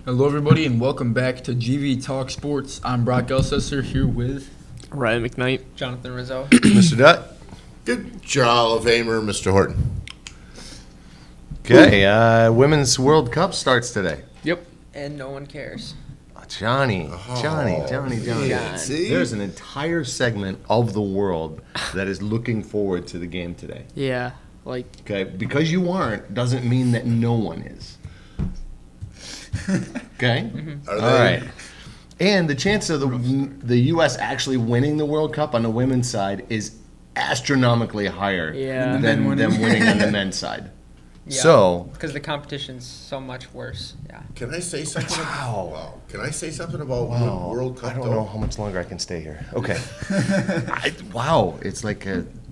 Hello, everybody, and welcome back to GV Talk Sports. I'm Brock Elsesser here with Ryan McKnight. Jonathan Rizzo. Mr. Dutt. Good Hall of Famer, Mr. Horton. Okay, Women's World Cup starts today. Yep. And no one cares. Johnny. See? There's an entire segment of the world that is looking forward to the game today. Yeah. Like, Okay, because you aren't doesn't mean that no one is. Okay? Are All they? right. And the chance of the U.S. actually winning the World Cup on the women's side is astronomically higher Yeah. than them winning on the men's side. Yeah. So, Because the competition's so much worse. Yeah. Can I say something? Wow. Can I say something about wow, World Cup? I don't though? know how much longer I can stay here. Okay. Wow, it's like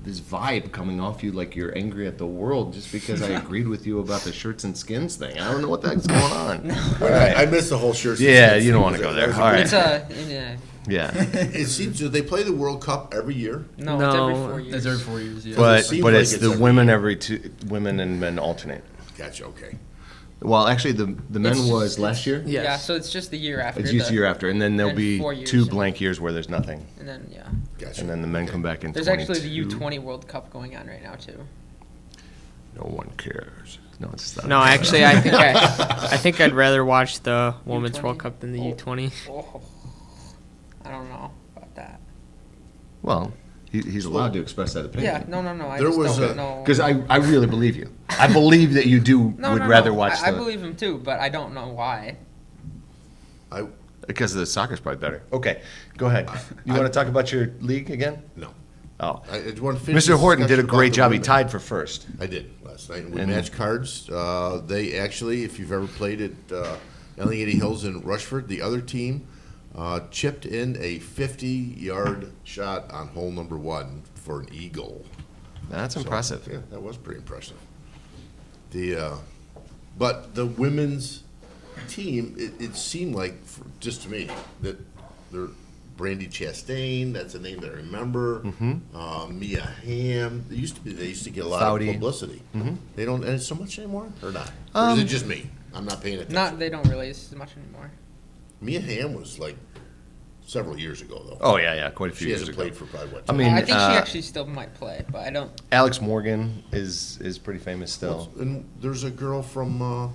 this vibe coming off you like you're angry at the world just because I agreed with you about the shirts and skins thing. I don't know what the heck's going on. I missed the whole shirt. Yeah, you don't want to go there. All right. It's yeah. Yeah. It seems that they play the World Cup every year. No, No. it's every 4 years. That's every 4 years. Yeah. But seems but like it's it's the every women year. women and men alternate. Gotcha. Okay. Well, actually the men It's- was last year. yes. Yeah, so it's just the year after. It's each the- year after, and then there'll and be 4 years. 2 blank years where there's nothing, And then, yeah. Gotcha. and then the men come back in. There's actually the 22. U20 World Cup going on right now, too. No one cares. No, it's not. No, actually, I think I'd rather watch the Women's U20? World Cup than the U20. Oh, I don't know about that. Well, he's allowed to express that opinion. Yeah, no. I There just was don't a- know. Because I really believe you. I believe that you do No, would no, rather no. watch I the believe him, too, but I don't know why. I because the soccer's probably better. Okay, go ahead. You want to talk about your league again? no. Oh, I just want to finish Mr. this Horton did a discussion about great the job. He women. tied for first. I did last night. We And- matched cards. They actually, if you've ever played at Allegheny Hills in Rushford, the other team chipped in a 50-yard shot on hole number 1 for an eagle. That's So, impressive. Yeah, that was pretty impressive. But the women's team, it seemed like, just to me, that they're Brandy Chastain, that's a name that I remember. Mia Hamm. They used to get a lot Foudy. of publicity. They don't, and it's so much anymore, or not? Or is it just me? I'm not paying attention. They don't release as much anymore. Mia Hamm was like several years ago, though. Oh yeah, quite a few she years hasn't ago. played for probably what? I mean, I think she actually still might play, but I don't. Alex Morgan is pretty famous still. And there's a girl from, a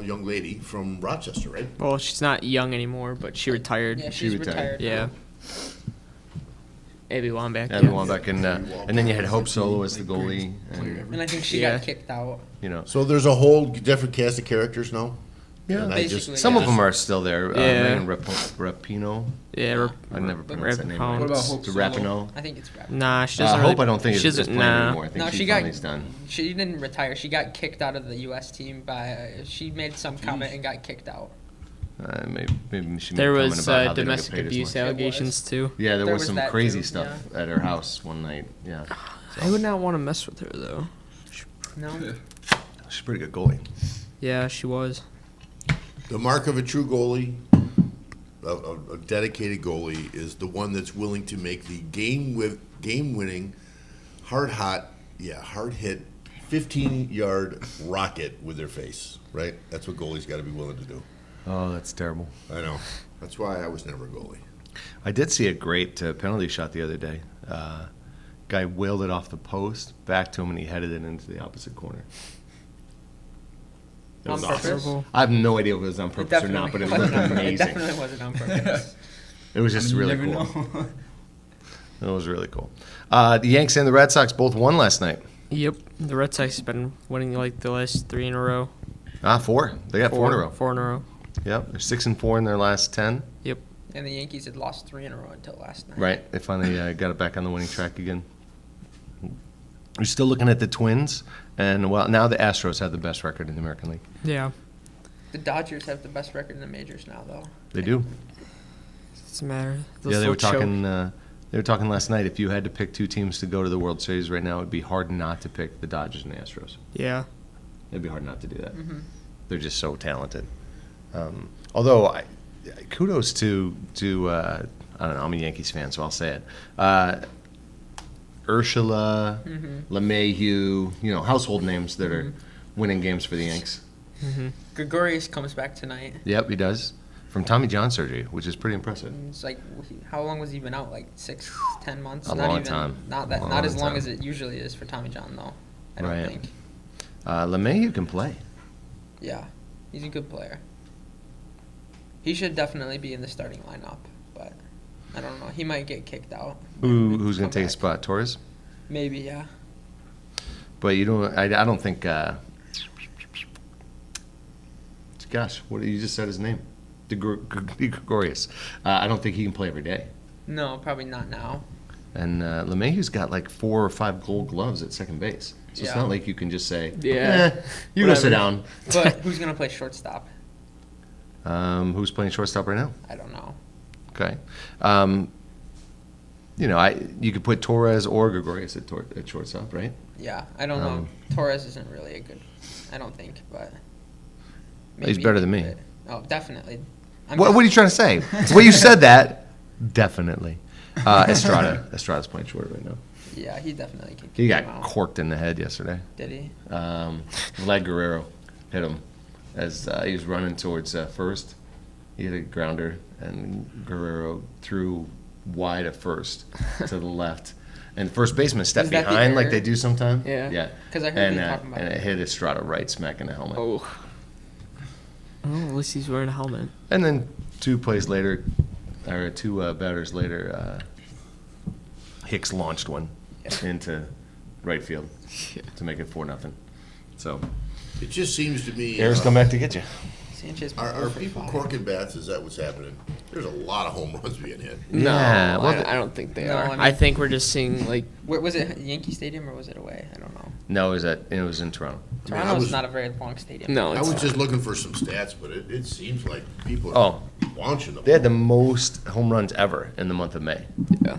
young lady from Rochester, right? Well, she's not young anymore, but she retired. Yeah, She she's retired. retired. Yeah. Abby Wambach. Abby yeah. Wambach, and then you had Hope Solo as the goalie, and And I think she Yeah. got kicked out. you know. So there's a whole different cast of characters now? Yeah, And I just- Basically, some yeah. of them are still there. Yeah. Megan Rapinoe. Yeah. I never pronounced that name What right. about Hope To Solo? Rapinoe. I think it's rap. Nah, she I doesn't. hope I don't think she it's doesn't. playing Nah. anymore. I think No, she she got. finally's done. She didn't retire. She got kicked out of the U.S. team by. She made some comment and got kicked out. Maybe she made There a comment was about how they don't get domestic paid as abuse much. allegations too. Yeah, there There was was some that crazy too, stuff at her house one night. Yeah, I would not want to mess with her though. No. she's a pretty good goalie. Yeah, she was. The mark of a true goalie, a dedicated goalie, is the one that's willing to make the game-winning, hard-hit, 15-yard rocket with their face, right? That's what goalies got to be willing to do. Oh, that's terrible. I know. That's why I was never a goalie. I did see a great penalty shot the other day. Guy wheeled it off the post, back to him, and he headed it into the opposite corner. It On was purpose? awesome. I have no idea if it was on It purpose or not, but it wasn't looked on purpose. It amazing. definitely wasn't on purpose. It was just You really never cool. know. It was really cool. The Yanks and the Red Sox both won last night. Yep. The Red Sox have been winning like the last 3 in a row. 4. They got 4 in a row. 4 in a row. Yep, they're 6-4 in their last 10. Yep. And the Yankees had lost 3 in a row until last night. Right, they finally got it back on the winning track again. We're still looking at the Twins, and well, now the Astros have the best record in the American League. Yeah. The Dodgers have the best record in the majors now, though. They do. Doesn't matter. Yeah, they were talking. They were talking last night. If you had to pick 2 teams to go to the World Series right now, it'd be hard not to pick the Dodgers and the Astros. Yeah. It'd be hard not to do that. Mm-hmm. They're just so talented. Although, kudos to I don't know. I'm a Yankees fan, so I'll say it. Ursula, LeMahieu, household names that are winning games for the Yanks. Gregorius comes back tonight. Yep, he does. From Tommy John surgery, which is pretty impressive. It's like, how long was he been out? Like 6-10 months? A not long even, time. Not Long as long time. as it usually is for Tommy John, though. I don't Right. think. LeMahieu can play. Yeah, he's a good player. He should definitely be in the starting lineup, but I don't know. He might get kicked out. Who's going Come to take a back. spot? Torres? Maybe, yeah. But you don't. I don't think. Gosh, what you just said his name, Gregorius. I don't think he can play every day. No, probably not now. And LeMahieu's got like 4 or 5 Gold Gloves at second base, so it's Yeah. not like you can just say, Yeah. you go sit down." But who's gonna play shortstop? Who's playing shortstop right now? I don't know. Okay. You could put Torres or Gregorius at shortstop, right? Yeah, I don't know. Torres isn't really a good. I don't think, but He's maybe, better than me. but- oh, definitely. What are you trying to say? The way you said that, definitely. Estrada's playing short right now. Yeah, he definitely can. He kick got him out. corked in the head yesterday. Did he? Vlad Guerrero hit him as he was running towards first. He hit a grounder, and Guerrero threw wide at first to the left. And first baseman stepped Is that the behind like error? they do sometimes. Yeah. Yeah. 'Cause I heard and, you talking about and it. it hit Estrada right smack in the helmet. Oh. Oh, at least he's wearing a helmet. And then 2 plays later, or 2 batters later, Hicks launched one into right field to make it 4-0. So It just seems to me. Eric's come back to get you. Sanchez. Are people corking bats? Is that what's happening? There's a lot of home runs being hit. No, Yeah, well, I don't think they No, are. I mean- I think we're just seeing like Where was it? Yankee Stadium or was it away? I don't know. No, it was in Toronto. I mean, I Toronto's was- not a very long stadium. no. I It's was just looking for some stats, but it seems like people Oh. are launching them. They had the most home runs ever in the month of May. yeah.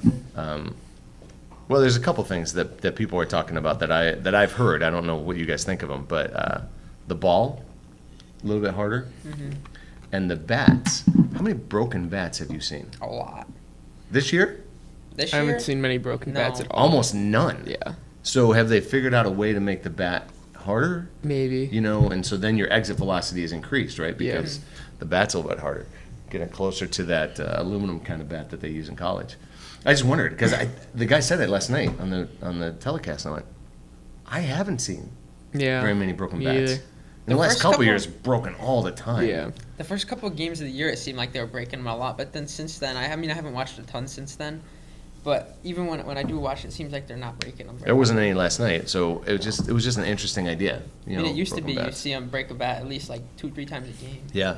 Well, there's a couple things that people are talking about that I've heard. I don't know what you guys think of them, but the ball, a little bit harder, and the bats. How many broken bats have you seen A lot. this year? This I year. haven't seen many broken No. bats at all. Almost none. Yeah. So have they figured out a way to make the bat harder? Maybe. You know, and so then your exit velocity is increased, right? Because the bat's a little bit harder, getting closer to that aluminum kind of bat that they use in college. I just wondered because the guy said it last night on the telecast, and I went, I haven't seen Yeah. very many broken me bats. either. In the last first couple couple- years, broken all the time. Yeah. The first couple of games of the year, it seemed like they were breaking them a lot. But then since then, I haven't watched a ton since then. But even when I do watch it, it seems like they're not breaking them. There wasn't any last night, so it was just an interesting idea. You I mean, know, it used to broken be you bats. see them break a bat at least like 2-3 times a game. Yeah,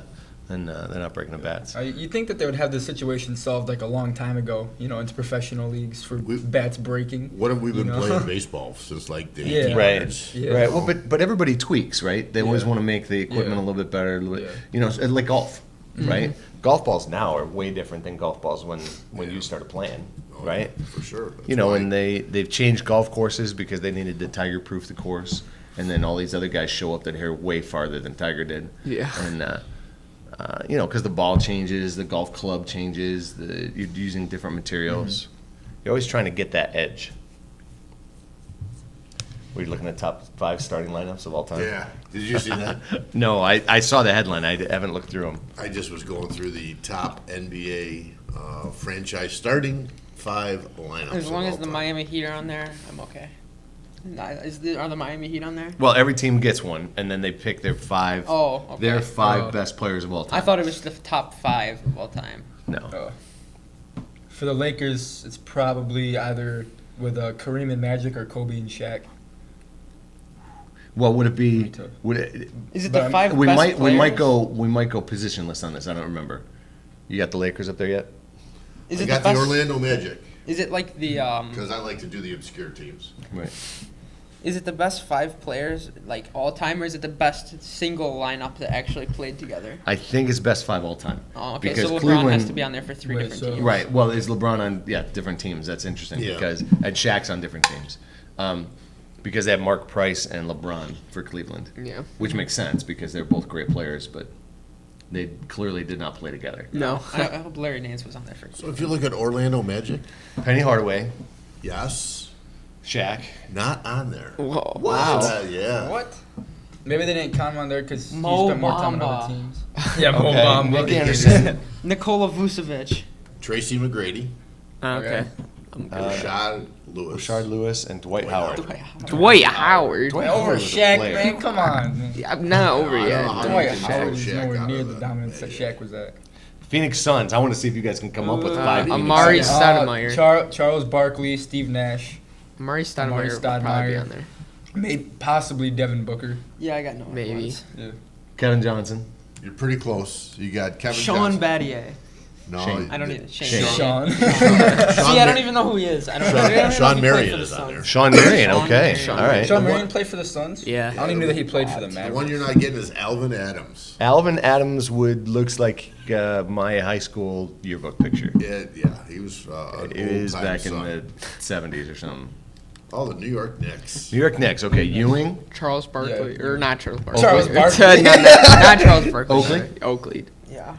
and they're not breaking the bats. You think that they would have this situation solved like a long time ago, into professional leagues for bats breaking? What have we been you know? playing baseball since like the Yeah. 1800s? Yeah. Right. Well, but everybody tweaks, right? They always Yeah. want to make the equipment Yeah. a little bit better. A little bit, Yeah. it's like golf, right? Golf balls now are way different than golf balls when you started playing, Oh, right? For sure. That's You know, why- and they've changed golf courses because they needed to Tiger-proof the course, and then all these other guys show up that hit way farther than Tiger did. Yeah. And because the ball changes, the golf club changes, you're using different materials. You're always trying to get that edge. Were you looking at top 5 starting lineups of all time? Yeah. Did you see that? No, I saw the headline. I haven't looked through them. I just was going through the top NBA franchise starting 5 lineups. As long of as all the time. Miami Heat are on there, I'm okay. Are the Miami Heat on there? Well, every team gets one, and then they pick their 5. Oh, okay. Their 5 Oh. best players of all time. I thought it was the top 5 of all time. No. For the Lakers, it's probably either with Kareem and Magic or Kobe and Shaq. Well, would it be? Me too. Would it? Is it But the I'm- 5 We best might players? we might go positionless on this. I don't remember. You got the Lakers up there yet? Is I it got the the best? Orlando Magic Is it like the because I like to do the obscure teams. Right. Is it the best 5 players like all time, or is it the best single lineup that actually played together? I think it's best 5 all time. Oh, okay. Because So LeBron has Cleveland- to be on there for 3 Wait, different so- teams. Right. Well, is LeBron on different teams? That's interesting Yeah. because and Shaq's on different teams. Because they have Mark Price and LeBron for Cleveland. Yeah. Which makes sense because they're both great players, but they clearly did not play together. No. I hope Larry Nance was on there for. So if you look at Orlando Magic, Penny Hardaway, yes, Shaq. not on there. Whoa. Yeah. What? Maybe they didn't count him on there because he Mo spent more time on Bamba. other teams. Yeah, Mo Okay, Bamba. Nick Anderson. Nikola Vucevic. Tracy McGrady, Okay. Rashad Lewis. Rashard Lewis and Dwight Howard. Dwight Howard. Dwight Over Howard was a Shaq, player. man. Come on. Man. I'm not over I don't know yet. how you Dwight can Howard take is Shaq nowhere out near of the that. dominance that Shaq was at. Phoenix Suns. I want to see if you guys can come up with 5 Phoenix Amari Suns. Stoudemire. Charles Barkley, Steve Nash, Amari Amari Stoudemire would probably be Stoudemire. on there. maybe possibly Devin Booker. Yeah, I got no. Maybe. ones. Yeah. Kevin Johnson. You're pretty close. You got Kevin Sean Johnson. Battier. No, Shane. I don't even. Shane. Shane. Sean. See, I don't Ma- even know who he is. I don't. Sean- I don't even know Sean if he played Marion for the is on Suns. there. Sean Marion. Sean Okay. Marion. All right. Sean The Marion one- played for the Suns. Yeah. I don't even know that he played for the The Mavericks. one you're not getting is Alvin Adams. Alvin Adams looks like my high school yearbook picture. Yeah, he was. An It is old-time back in Sun. the 70s or something. Oh, the New York Knicks. New York Knicks. Okay, Ewing. Charles Barkley, Yeah. or not Charles Barkley. Charles It's, Barkley. not Charles Barkley. Oakley? sorry. Oakley. Yeah.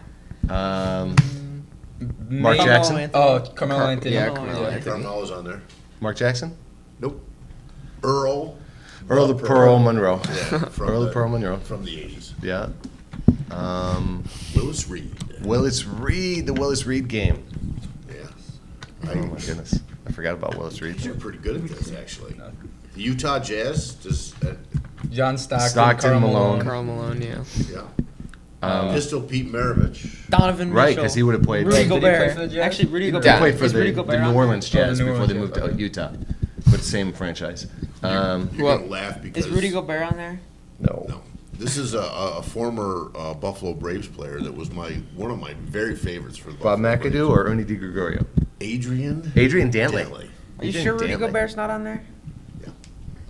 Mark Maybe- Jackson. Oh, Carmelo Anthony. yeah, Carmelo Carmelo. Anthony. Carmelo's on there. Mark Jackson. Nope. Earl. Earl the Pearl Monroe. Yeah, from Earl the Pearl Monroe. From the 80s. Yeah. Willis Reed. Willis Reed. The Willis Reed game. Yeah. Oh my goodness. I forgot about Willis Reed. You're pretty good at this, actually. The Utah Jazz, just, John Stockton. Stockton, Karl Malone. Carl Malone, yeah. yeah. Pistol Pete Maravich. Donovan Mitchell. Right, because he would have played. Rudy Did he Gobert. play for the Jazz? Actually, Rudy He Gobert. played for Is Rudy the Gobert New on Orleans there? Jazz Oh, the New before they Orleans moved Jazz, to Utah. But same franchise. You're Well, going to laugh there? because. Is Rudy Gobert on there? No. No. This is a former Buffalo Braves player that was one of my very favorites for the Bob Buffalo McAdoo or Ernie DiGregorio? Adrian Dantley. Are you Adrian sure Rudy Dantley. Gobert's not on there?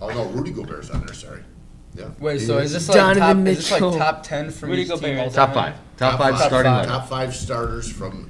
Oh, no, Rudy Gobert's on there, sorry. Yeah. Wait, so is this like Donovan top? Is this like Mitchell. top 10 from Rudy each team Gobert. all Top time? 5. Top 5 five. starting five. lineup. Top 5 starters from